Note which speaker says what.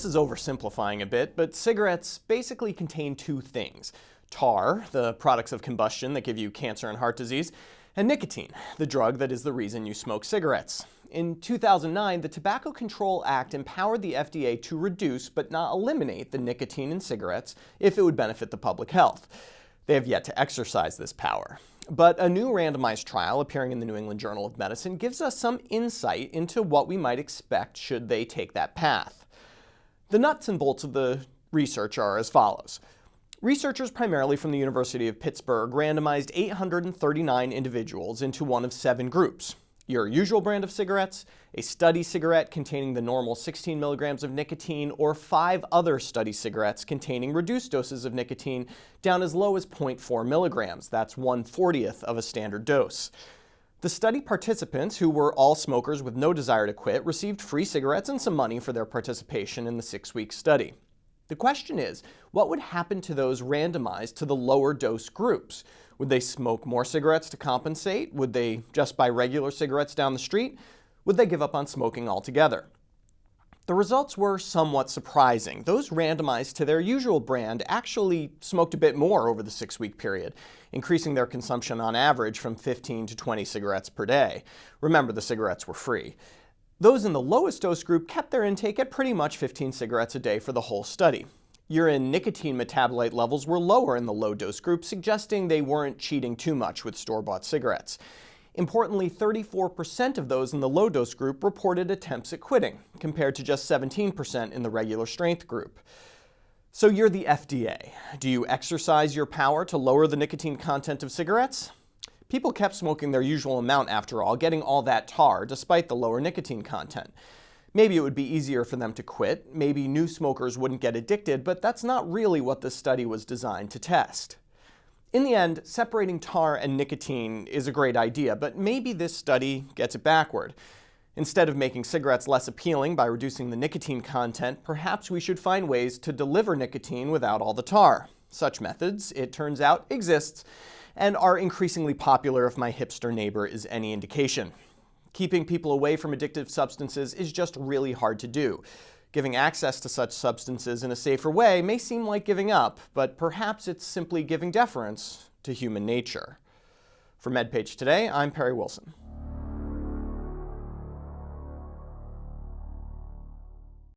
Speaker 1: this is oversimplifying a bit, but cigarettes basically contain two things: tar, the products of combustion that give you cancer and heart disease, and nicotine, the drug that is the reason you smoke cigarettes. In 2009, the Tobacco Control Act empowered the FDA to reduce but not eliminate the nicotine in cigarettes if it would benefit the public health. They have yet to exercise this power. But a new randomized trial appearing in the New England Journal of Medicine gives us some insight into what we might expect should they take that path. The nuts and bolts of the research are as follows. Researchers primarily from the University of Pittsburgh randomized 839 individuals into one of 7 groups: your usual brand of cigarettes, a study cigarette containing the normal 16 milligrams of nicotine, or 5 other study cigarettes containing reduced doses of nicotine down as low as 0.4 milligrams. That's 1/40th of a standard dose. The study participants, who were all smokers with no desire to quit, received free cigarettes and some money for their participation in the 6-week study. The question is, what would happen to those randomized to the lower dose groups? Would they smoke more cigarettes to compensate? Would they just buy regular cigarettes down the street? Would they give up on smoking altogether? The results were somewhat surprising. Those randomized to their usual brand actually smoked a bit more over the 6-week period, increasing their consumption on average from 15 to 20 cigarettes per day. Remember, the cigarettes were free. Those in the lowest dose group kept their intake at pretty much 15 cigarettes a day for the whole study. Urine nicotine metabolite levels were lower in the low dose group, suggesting they weren't cheating too much with store-bought cigarettes. Importantly, 34% of those in the low dose group reported attempts at quitting, compared to just 17% in the regular strength group. So you're the FDA. Do you exercise your power to lower the nicotine content of cigarettes? People kept smoking their usual amount after all, getting all that tar despite the lower nicotine content. Maybe it would be easier for them to quit, maybe new smokers wouldn't get addicted, but that's not really what this study was designed to test. In the end, separating tar and nicotine is a great idea, but maybe this study gets it backward. Instead of making cigarettes less appealing by reducing the nicotine content, perhaps we should find ways to deliver nicotine without all the tar. Such methods, it turns out, exist and are increasingly popular if my hipster neighbor is any indication. Keeping people away from addictive substances is just really hard to do. Giving access to such substances in a safer way may seem like giving up, but perhaps it's simply giving deference to human nature. For MedPage Today, I'm Perry Wilson.